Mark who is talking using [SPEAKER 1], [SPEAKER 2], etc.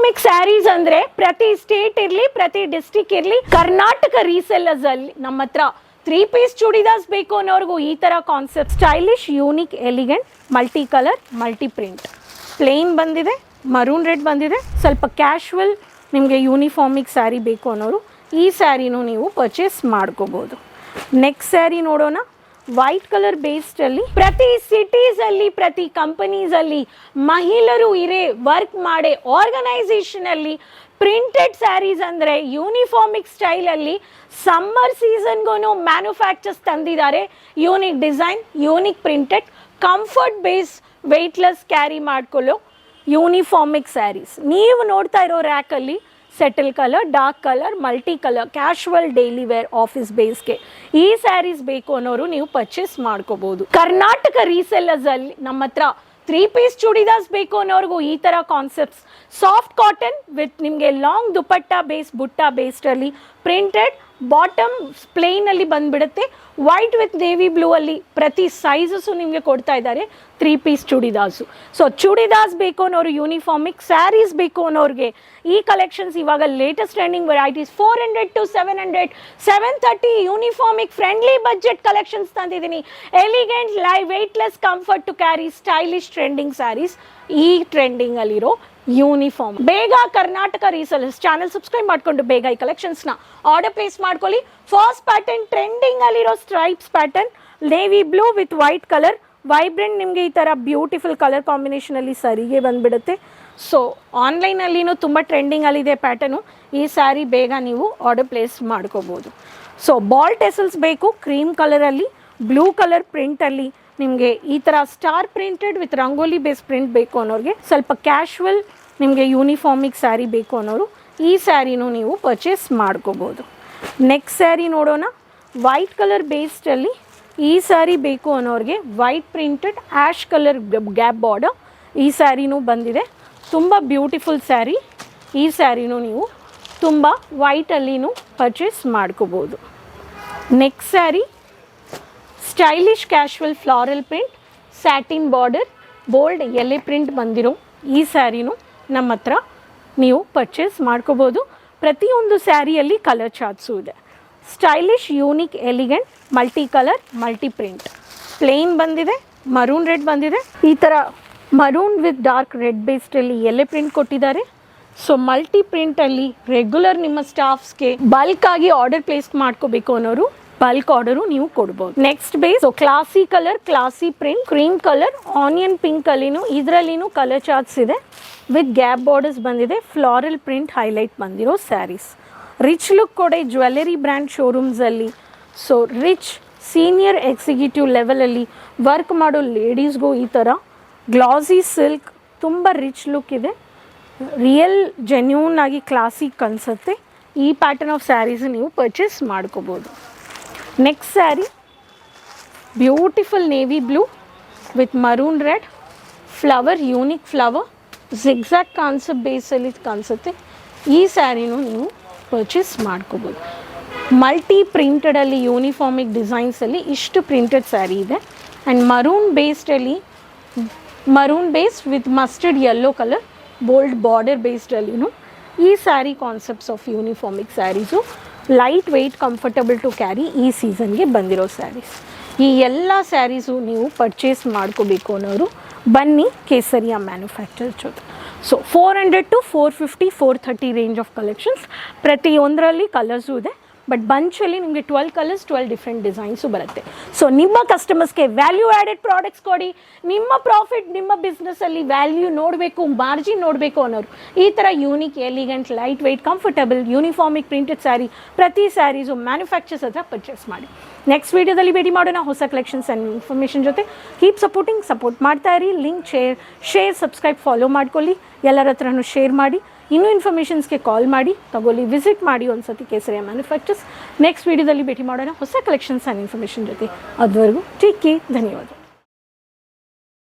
[SPEAKER 1] ಯೂನಿಫಾರ್ಮಿಕ್ ಸ್ಯಾರೀಸ್ ಅಂದ್ರೆ ಪ್ರತಿ ಸ್ಟೇಟ್ ಇರ್ಲಿ, ಪ್ರತಿ ಡಿಸ್ಟಿಕ್ ಇರ್ಲಿ, ಕರ್ನಾಟಕ ರೀಸೆಲ್ಲರ್ಸ್ ಅಲ್ಲಿ ನಮ್ಮ ಹತ್ರ 3 ಪೀಸ್ ಚೂಡಿದಾರ್ಸ್ ಬೇಕು ಅನ್ನೋರ್ಗೂ ಈ ತರ concept stylish, unique, elegant, multi colour, multi print, plain ಬಂದಿದೆ, ಮರೂನ್ ರೆಡ್ ಬಂದಿದೆ. ಸ್ವಲ್ಪ ಕ್ಯಾಶುವಲ್ ನಿಮಗೆ ಯೂನಿಫಾರ್ಮಿಕ್ ಸ್ಯಾರಿ ಬೇಕು ಅನ್ನೋರು ಈ ಸ್ಯಾರಿನೂ ನೀವು ಪರ್ಚೇಸ್ ಮಾಡ್ಕೋಬೋದು. ನೆಕ್ಸ್ಟ್ ಸ್ಯಾರಿ ನೋಡೋಣ. ವೈಟ್ ಕಲರ್ ಬೇಸ್ಡಲ್ಲಿ ಪ್ರತಿ ಸಿಟೀಸಲ್ಲಿ, ಪ್ರತಿ ಕಂಪನೀಸಲ್ಲಿ ಮಹಿಳೆಯರು ಇರೇ ವರ್ಕ್ ಮಾಡೇ ಆರ್ಗನೈಸೇಷನಲ್ಲಿ ಪ್ರಿಂಟೆಡ್ ಸ್ಯಾರೀಸ್ ಅಂದರೆ ಯೂನಿಫಾರ್ಮಿಕ್ ಸ್ಟೈಲಲ್ಲಿ ಸಮ್ಮರ್ ಸೀಸನ್ಗೂ ಮ್ಯಾನುಫ್ಯಾಕ್ಚರ್ಸ್ ತಂದಿದ್ದಾರೆ. Unique design, unique printed, comfort base, weightless carry ಮಾಡ್ಕೊಳ್ಳೋ ಯೂನಿಫಾರ್ಮಿಕ್ ಸ್ಯಾರೀಸ್. ನೀವು ನೋಡ್ತಾ ಇರೋ ರ್ಯಾಕಲ್ಲಿ subtle colour, dark colour, multi colour, casual, daily wear, office ಬೇಸ್ಗೆ ಈ ಸ್ಯಾರೀಸ್ ಬೇಕು ಅನ್ನೋರು ನೀವು ಪರ್ಚೇಸ್ ಮಾಡ್ಕೋಬಹುದು. ಕರ್ನಾಟಕ ರೀಸೆಲ್ಲರ್ಸ್ ಅಲ್ಲಿ ನಮ್ಮ ಹತ್ರ 3 ಪೀಸ್ ಚೂಡಿದಾರ್ಸ್ ಬೇಕು ಅನ್ನೋರ್ಗೂ ಈ ತರ ಕಾನ್ಸೆಪ್ಟ್ಸ್ ಸಾಫ್ಟ್ ಕಾಟನ್ ವಿತ್ ನಿಮಗೆ ಲಾಂಗ್ ದುಪಟ್ಟಾ ಬೇಸ್, ಬುಟ್ಟ ಬೇಸ್ಡಲ್ಲಿ ಪ್ರಿಂಟೆಡ್, ಬಾಟಮ್ ಪ್ಲೇನ್ ಅಲ್ಲಿ ಬಂದ್ಬಿಡುತ್ತೆ. ವೈಟ್ ವಿತ್ ನೇವಿ ಬ್ಲೂ ಅಲ್ಲಿ ಪ್ರತಿ ಸೈಜಸ್ಸು ನಿಮಗೆ ಕೊಡ್ತಾ ಇದ್ದಾರೆ 3 ಪೀಸ್ ಚೂಡಿದಾರ್ಸು. ಸೊ ಚೂಡಿದಾರ್ಸ್ ಬೇಕು ಅನ್ನೋರು, ಯೂನಿಫಾರ್ಮಿಕ್ ಸ್ಯಾರೀಸ್ ಬೇಕು ಅನ್ನೋರಿಗೆ ಈ ಕಲೆಕ್ಷನ್ಸ್ ಇವಾಗ ಲೇಟೆಸ್ಟ್ ಟ್ರೆಂಡಿಂಗ್ ವೆರೈಟೀಸ್ 400 to 700, 730 ಯೂನಿಫಾರ್ಮಿಕ್ ಫ್ರೆಂಡ್ಲಿ ಬಜೆಟ್ ಕಲೆಕ್ಷನ್ಸ್ ತಂದಿದ್ದೀನಿ. Elegant, live, weightless, comfort to carry, stylish trending sarees ಈ ಟ್ರೆಂಡಿಂಗ್ ಅಲ್ಲಿರೋ ಯೂನಿಫಾರ್ಮ್. ಬೇಗ ಕರ್ನಾಟಕ ರೀಸೆಲ್ಲರ್ಸ್ ಚಾನಲ್ ಸಬ್ಸ್ಕ್ರೈಬ್ ಮಾಡ್ಕೊಂಡು ಬೇಗ ಈ ಕಲೆಕ್ಷನ್ಸ್ನ ಆರ್ಡರ್ ಪ್ಲೇಸ್ ಮಾಡ್ಕೊಳ್ಳಿ. ಫಸ್ಟ್ ಪ್ಯಾಟರ್ನ್ ಟ್ರೆಂಡಿಂಗ್ ಅಲ್ಲಿರೋ stripes pattern, navy blue with white colour, vibrant ನಿಮಗೆ ಈ ಥರ ಬ್ಯೂಟಿಫುಲ್ ಕಲರ್ ಕಾಂಬಿನೇಷನಲ್ಲಿ ಸರಿಗೆ ಬಂದುಬಿಡುತ್ತೆ. ಸೊ ಆನ್ಲೈನಲ್ಲಿನೂ ತುಂಬ ಟ್ರೆಂಡಿಂಗಲ್ಲಿದೆ ಪ್ಯಾಟರ್ನು. ಈ ಸ್ಯಾರಿ ಬೇಗ ನೀವು ಆರ್ಡರ್ ಪ್ಲೇಸ್ ಮಾಡ್ಕೋಬೋದು. ಸೊ ಬಾಲ್ ಟೆಸಲ್ಸ್ ಬೇಕು ಕ್ರೀಮ್ ಕಲರಲ್ಲಿ, ಬ್ಲೂ ಕಲರ್ ಪ್ರಿಂಟಲ್ಲಿ ನಿಮಗೆ ಈ ಥರ star printed with rangoli base print ಬೇಕು ಅನ್ನೋರಿಗೆ, ಸ್ವಲ್ಪ ಕ್ಯಾಶುವಲ್ ನಿಮಗೆ ಯೂನಿಫಾರ್ಮಿಕ್ ಸ್ಯಾರಿ ಬೇಕು ಅನ್ನೋರು ಈ ಸ್ಯಾರಿನೂ ನೀವು ಪರ್ಚೇಸ್ ಮಾಡ್ಕೋಬೋದು. ನೆಕ್ಸ್ಟ್ ಸ್ಯಾರಿ ನೋಡೋಣ. ವೈಟ್ ಕಲರ್ ಬೇಸ್ಡಲ್ಲಿ ಈ ಸ್ಯಾರಿ ಬೇಕು ಅನ್ನೋರಿಗೆ white printed ash colour gap border ಈ ಸ್ಯಾರಿನೂ ಬಂದಿದೆ. ತುಂಬ ಬ್ಯೂಟಿಫುಲ್ ಸ್ಯಾರಿ. ಈ ಸ್ಯಾರಿನೂ ನೀವು ತುಂಬ ವೈಟಲ್ಲಿನೂ ಪರ್ಚೇಸ್ ಮಾಡ್ಕೋಬೋದು. Next sari stylish casual floral print, satin border, bold ಎಲೆ ಪ್ರಿಂಟ್ ಬಂದಿರೋ ಈ ಸ್ಯಾರಿನೂ ನಮ್ಮ ಹತ್ರ ನೀವು ಪರ್ಚೇಸ್ ಮಾಡ್ಕೋಬೋದು. ಪ್ರತಿಯೊಂದು ಸ್ಯಾರಿಯಲ್ಲಿ ಕಲರ್ ಚಾರ್ಟ್ಸು ಇದೆ. Stylish, unique, elegant, multi colour, multi print, plain ಬಂದಿದೆ, ಮರೂನ್ ರೆಡ್ ಬಂದಿದೆ. ಈ ಥರ ಮರೂನ್ ವಿತ್ ಡಾರ್ಕ್ ರೆಡ್ ಬೇಸ್ಡಲ್ಲಿ ಎಲೆ ಪ್ರಿಂಟ್ ಕೊಟ್ಟಿದ್ದಾರೆ. ಸೊ ಮಲ್ಟಿ ಪ್ರಿಂಟಲ್ಲಿ ರೆಗ್ಯುಲರ್ ನಿಮ್ಮ ಸ್ಟಾಫ್ಸ್ಗೆ ಬಲ್ಕಾಗಿ ಆರ್ಡರ್ ಪ್ಲೇಸ್ ಮಾಡ್ಕೋಬೇಕು ಅನ್ನೋರು ಬಲ್ಕ್ ಆರ್ಡರು ನೀವು ಕೊಡ್ಬೋದು. Next base classy colour, classy print, cream colour, onion pink ಅಲ್ಲಿನೂ ಇದರಲ್ಲಿನೂ ಕಲರ್ ಚಾರ್ಟ್ಸ್ ಇದೆ ವಿತ್ ಗ್ಯಾಪ್ ಬಾರ್ಡರ್ಸ್ ಬಂದಿದೆ. ಫ್ಲಾರಲ್ ಪ್ರಿಂಟ್ ಹೈಲೈಟ್ ಬಂದಿರೋ ಸ್ಯಾರೀಸ್. ರಿಚ್ ಲುಕ್ ಕೊಡೆ ಜ್ಯುವೆಲರಿ ಬ್ರ್ಯಾಂಡ್ ಶೋರೂಮ್ಸಲ್ಲಿ. ಸೊ ರಿಚ್ ಸೀನಿಯರ್ ಎಕ್ಸಿಕ್ಯೂಟಿವ್ ಲೆವೆಲಲ್ಲಿ ವರ್ಕ್ ಮಾಡೋ ಲೇಡೀಸ್ಗೂ ಈ ಥರ ಗ್ಲಾಸಿ ಸಿಲ್ಕ್ ತುಂಬ ರಿಚ್ ಲುಕ್ ಇದೆ. ರಿಯಲ್ ಜೆನ್ಯೂನ್ ಆಗಿ ಕ್ಲಾಸಿಕ್ ಅನಿಸುತ್ತೆ. ಈ ಪ್ಯಾಟರ್ನ್ ಆಫ್ ಸ್ಯಾರೀಸ್ ನೀವು ಪರ್ಚೇಸ್ ಮಾಡ್ಕೋಬೋದು. Next sari beautiful navy blue with maroon red, flower, unique flower, zigzag concept ಬೇಸಲ್ಲಿ ಕಾಣಿಸುತ್ತೆ. ಈ ಸ್ಯಾರಿನೂ ನೀವು ಪರ್ಚೇಸ್ ಮಾಡ್ಕೋಬೋದು. ಮಲ್ಟಿ ಪ್ರಿಂಟೆಡಲ್ಲಿ ಯೂನಿಫಾರ್ಮಿಕ್ ಡಿಸೈನ್ಸಲ್ಲಿ ಇಷ್ಟು ಪ್ರಿಂಟೆಡ್ ಸ್ಯಾರಿ ಇದೆ. ಆ್ಯಂಡ್ ಮರೂನ್ ಬೇಸ್ಡಲ್ಲಿ, maroon base with mustard yellow colour, bold border ಬೇಸ್ಡಲ್ಲಿನೂ ಈ ಸ್ಯಾರಿ ಕಾನ್ಸೆಪ್ಟ್ಸ್ ಆಫ್ ಯೂನಿಫಾರ್ಮಿಕ್ sarees light weight, comfortable to carry ಈ ಸೀಸನ್ಗೆ ಬಂದಿರೋ ಸ್ಯಾರೀಸ್. ಈ ಎಲ್ಲ ಸ್ಯಾರೀಸು ನೀವು ಪರ್ಚೇಸ್ ಮಾಡ್ಕೋಬೇಕು ಅನ್ನೋರು ಬನ್ನಿ ಕೇಸರಿಯಾ ಮ್ಯಾನುಫ್ಯಾಕ್ಚರ್ ಜೊತೆ. So 400 to 450, 430 range of collections. ಪ್ರತಿಯೊಂದರಲ್ಲಿ ಕಲರ್ಸು ಇದೆ. ಬಟ್ ಬಂಚಲ್ಲಿ ನಿಮಗೆ 12 ಕಲರ್ಸ್, 12 ಡಿಫ್ರೆಂಟ್ ಡಿಸೈನ್ಸು ಬರುತ್ತೆ. ಸೊ ನಿಮ್ಮ ಕಸ್ಟಮರ್ಸ್ಗೆ ವ್ಯಾಲ್ಯೂ ಆ್ಯಡೆಡ್ ಪ್ರಾಡಕ್ಟ್ಸ್ ಕೊಡಿ. ನಿಮ್ಮ ಪ್ರಾಫಿಟ್, ನಿಮ್ಮ ಬಿಸ್ನೆಸ್ಸಲ್ಲಿ ವ್ಯಾಲ್ಯೂ ನೋಡಬೇಕು, ಮಾರ್ಜಿನ್ ನೋಡಬೇಕು ಅನ್ನೋರು ಈ ಥರ unique, elegant, light weight, comfortable, ಯೂನಿಫಾರ್ಮಿಕ್ ಪ್ರಿಂಟೆಡ್ ಸ್ಯಾರಿ ಪ್ರತಿ ಸ್ಯಾರೀಸು ಮ್ಯಾನುಫ್ಯಾಕ್ಚರ್ಸ್ ಹತ್ರ ಪರ್ಚೇಸ್ ಮಾಡಿ. ನೆಕ್ಸ್ಟ್ ವೀಡಿಯೋದಲ್ಲಿ ಭೇಟಿ ಮಾಡೋಣ ಹೊಸ ಕಲೆಕ್ಷನ್ಸ್ ಆ್ಯಂಡ್ ಇನ್ಫಾರ್ಮೇಷನ್ ಜೊತೆ. ಕೀಪ್ ಸಪೋರ್ಟ್ ಮಾಡ್ತಾ ಇರಿ. ಲಿಂಕ್, ಶೇರ್, ಸಬ್ಸ್ಕ್ರೈಬ್, ಫಾಲೋ ಮಾಡ್ಕೊಳ್ಳಿ. ಎಲ್ಲರ ಹತ್ರನೂ ಶೇರ್ ಮಾಡಿ. ಇನ್ನೂ ಇನ್ಫಾರ್ಮೇಷನ್ಸ್ಗೆ ಕಾಲ್ ಮಾಡಿ, ತಗೊಳ್ಳಿ, ವಿಸಿಟ್ ಮಾಡಿ ಒಂದ್ಸತಿ ಕೇಸರಿಯಾ ಮ್ಯಾನುಫ್ಯಾಕ್ಚರ್ಸ್. ನೆಕ್ಸ್ಟ್ ವೀಡಿಯೋದಲ್ಲಿ ಭೇಟಿ ಮಾಡೋಣ ಹೊಸ ಕಲೆಕ್ಷನ್ಸ್ ಆ್ಯಂಡ್ ಇನ್ಫಾರ್ಮೇಷನ್ ಜೊತೆ. ಅದುವರೆಗೂ ಟೇಕ್ ಕೇರ್. ಧನ್ಯವಾದ.